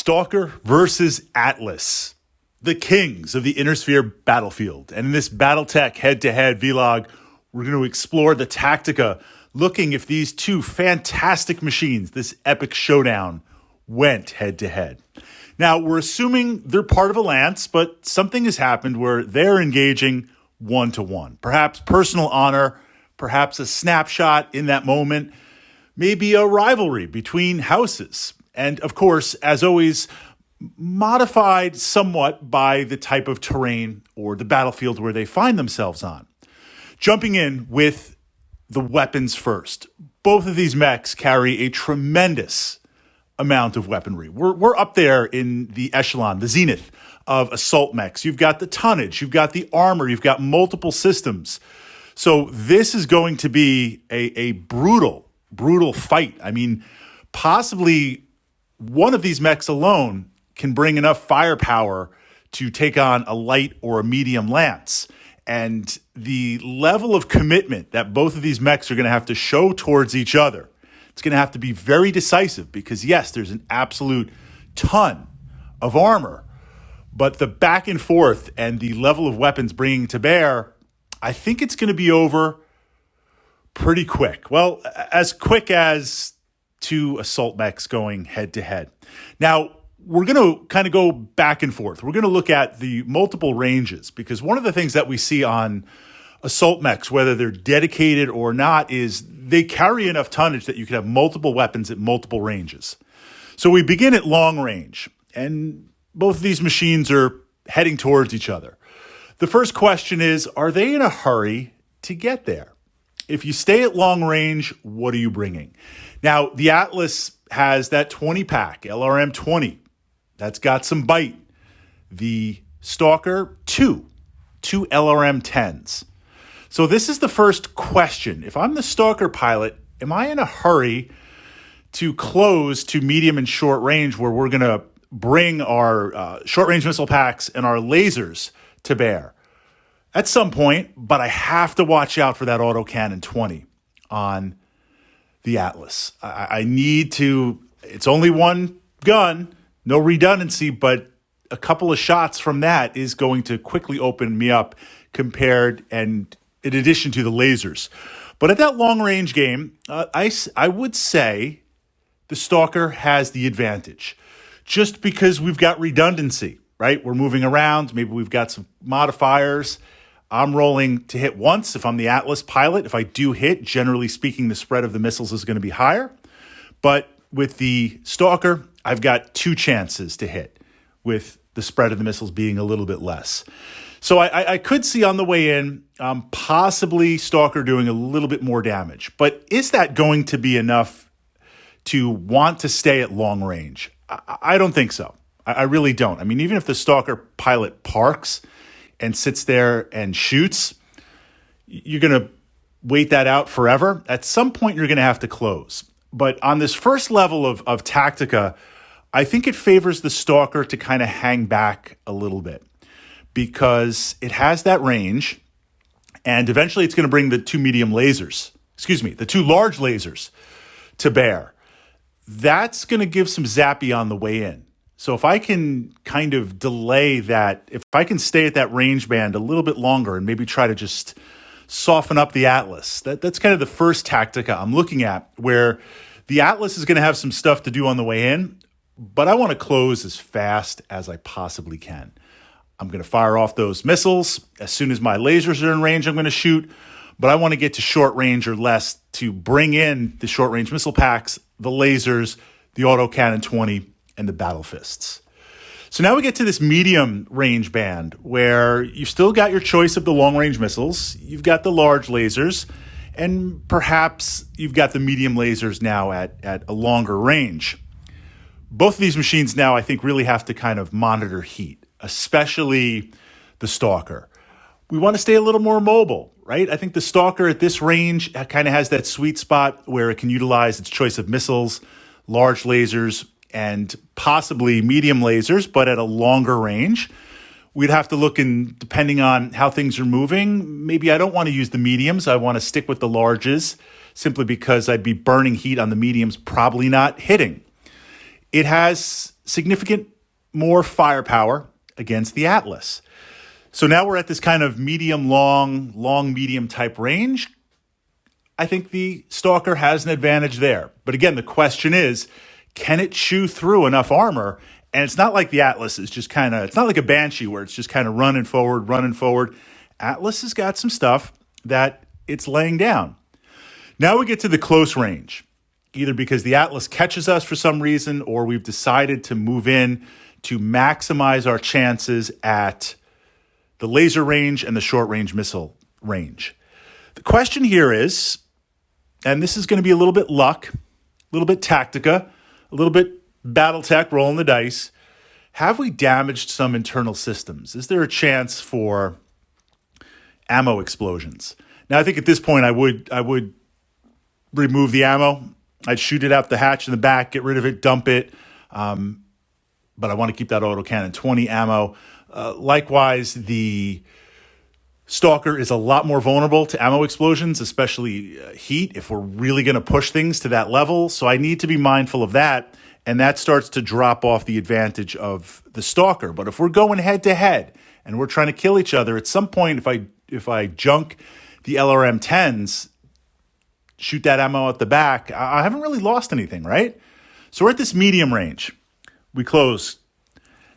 Stalker versus Atlas, the kings of the Inner Sphere battlefield. And in this Battletech head-to-head vlog, we're going to explore the Tactica, looking if these two fantastic machines, this epic showdown, went head-to-head. Now, we're assuming they're part of a lance, but something has happened where they're engaging one-to-one. Perhaps personal honor, perhaps a snapshot in that moment, maybe a rivalry between houses. And of course, as always, modified somewhat by the type of terrain or the battlefield where they find themselves on. Jumping in with the weapons first. Both of these mechs carry a tremendous amount of weaponry. We're up there in the echelon, the zenith of assault mechs. You've got the tonnage, you've got the armor, you've got multiple systems. So this is going to be a brutal fight. I mean, possibly one of these mechs alone can bring enough firepower to take on a light or a medium lance. And the level of commitment that both of these mechs are going to have to show towards each other, it's going to have to be very decisive because, yes, there's an absolute ton of armor, but the back and forth and the level of weapons bringing to bear, I think it's going to be over pretty quick. Well, as quick as two assault mechs going head to head. Now, we're going to kind of go back and forth. We're going to look at the multiple ranges because one of the things that we see on assault mechs, whether they're dedicated or not, is they carry enough tonnage that you can have multiple weapons at multiple ranges. So we begin at long range, and both of these machines are heading towards each other. The first question is, are they in a hurry to get there? If you stay at long range, what are you bringing? Now, the Atlas has that 20-pack, LRM 20. That's got some bite. The Stalker, two LRM 10s. So this is the first question. If I'm the Stalker pilot, am I in a hurry to close to medium and short range where we're going to bring our short-range missile packs and our lasers to bear? At some point, but I have to watch out for that autocannon 20 on the Atlas. I need to, it's only one gun, no redundancy, but a couple of shots from that is going to quickly open me up compared and in addition to the lasers. But at that long-range game, I would say the Stalker has the advantage just because we've got redundancy, right? We're moving around. Maybe we've got some modifiers. I'm rolling to hit once if I'm the Atlas pilot. If I do hit, generally speaking, the spread of the missiles is going to be higher. But with the Stalker, I've got two chances to hit, with the spread of the missiles being a little bit less. So I could see on the way in, possibly Stalker doing a little bit more damage. But is that going to be enough to want to stay at long range? I don't think so. I really don't. I mean, even if the Stalker pilot parks and sits there and shoots, you're going to wait that out forever. At some point, you're going to have to close. But on this first level of Tactica, I think it favors the Stalker to kind of hang back a little bit because it has that range, and eventually it's going to bring the two large lasers to bear. That's going to give some zappy on the way in. So if I can kind of delay that, if I can stay at that range band a little bit longer and maybe try to just soften up the Atlas, that's kind of the first Tactica I'm looking at, where the Atlas is going to have some stuff to do on the way in, but I want to close as fast as I possibly can. I'm going to fire off those missiles. As soon as my lasers are in range, I'm going to shoot, but I want to get to short range or less to bring in the short range missile packs, the lasers, the autocannon 20, and the battle fists. So now we get to this medium range band where you've still got your choice of the long range missiles, you've got the large lasers, and perhaps you've got the medium lasers now at a longer range. Both of these machines now, I think, really have to kind of monitor heat, especially the Stalker. We want to stay a little more mobile, right? I think the Stalker at this range kind of has that sweet spot where it can utilize its choice of missiles, large lasers, and possibly medium lasers, but at a longer range. We'd have to look in, depending on how things are moving. Maybe I don't want to use the mediums. I want to stick with the larges simply because I'd be burning heat on the mediums, probably not hitting. It has significant more firepower against the Atlas. So now we're at this kind of medium-long, long-medium type range. I think the Stalker has an advantage there. But again, the question is, can it chew through enough armor? And it's not like the Atlas is just kind of, it's not like a Banshee where it's just kind of running forward. Atlas has got some stuff that it's laying down. Now we get to the close range, either because the Atlas catches us for some reason or we've decided to move in to maximize our chances at the laser range and the short-range missile range. The question here is, and this is going to be a little bit luck, a little bit Tactica, a little bit Battletech rolling the dice. Have we damaged some internal systems? Is there a chance for ammo explosions? Now, I think at this point I would remove the ammo. I'd shoot it out the hatch in the back, get rid of it, dump it. But I want to keep that autocannon 20 ammo. Likewise, the Stalker is a lot more vulnerable to ammo explosions, especially heat, if we're really going to push things to that level. So I need to be mindful of that, and that starts to drop off the advantage of the Stalker. But if we're going head-to-head and we're trying to kill each other, at some point, if I junk the LRM-10s, shoot that ammo out the back, I haven't really lost anything, right? So we're at this medium range. We close.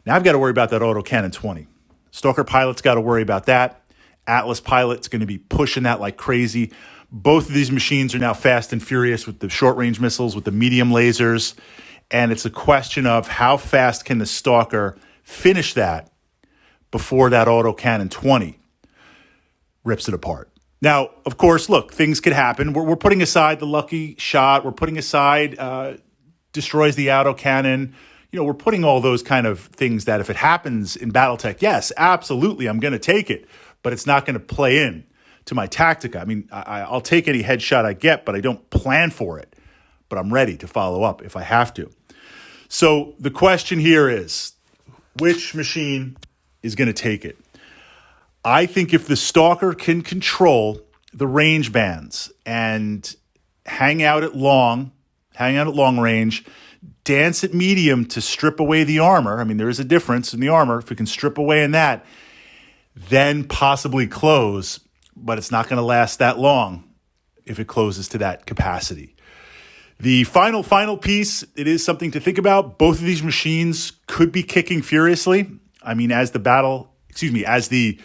Now I've got to worry about that autocannon 20. Stalker pilot's got to worry about that. Atlas pilot's going to be pushing that like crazy. Both of these machines are now fast and furious with the short-range missiles, with the medium lasers. And it's a question of how fast can the Stalker finish that before that autocannon 20 rips it apart. Now, of course, look, things could happen. We're putting aside the lucky shot. We're putting aside destroys the autocannon. You know, we're putting all those kind of things that if it happens in Battletech, yes, absolutely, I'm going to take it. But it's not going to play in to my Tactica. I mean, I'll take any headshot I get, but I don't plan for it. But I'm ready to follow up if I have to. So the question here is, which machine is going to take it? I think if the Stalker can control the range bands and hang out at long range, dance at medium to strip away the armor. I mean, there is a difference in the armor. If it can strip away in that, then possibly close, but it's not going to last that long if it closes to that capacity. The final piece, it is something to think about. Both of these machines could be kicking furiously. I mean, as the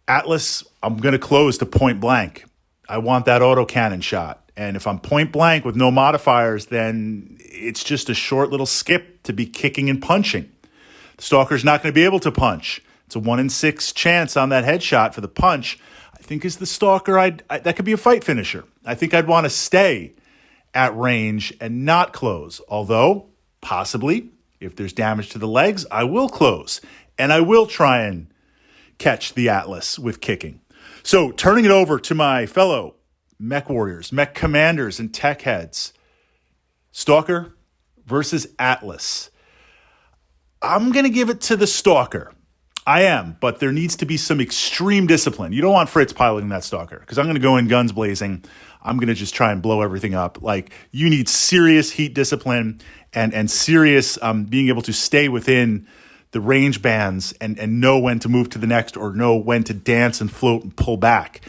Atlas, I'm going to close to point blank. I want that autocannon shot. And if I'm point blank with no modifiers, then it's just a short little skip to be kicking and punching. The Stalker's not going to be able to punch. It's a 1 in 6 chance on that headshot for the punch. I think as the Stalker, that could be a fight finisher. I think I'd want to stay at range and not close. Although, possibly, if there's damage to the legs, I will close. And I will try and catch the Atlas with kicking. So, turning it over to my fellow mech warriors, mech commanders, and tech heads. Stalker versus Atlas. I'm going to give it to the Stalker. I am, but there needs to be some extreme discipline. You don't want Fritz piloting that Stalker because I'm going to go in guns blazing. I'm going to just try and blow everything up. Like, you need serious heat discipline and serious being able to stay within the range bands and know when to move to the next or know when to dance and float and pull back.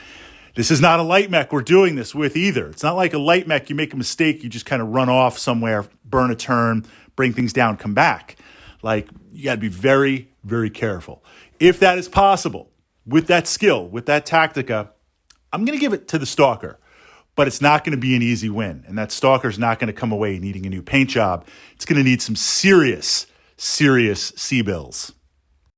This is not a light mech we're doing this with either. It's not like a light mech. You make a mistake, you just kind of run off somewhere, burn a turn, bring things down, come back. Like, you got to be very, very careful. If that is possible, with that skill, with that Tactica, I'm going to give it to the Stalker. But it's not going to be an easy win. And that Stalker's not going to come away needing a new paint job. It's going to need some serious C-bills.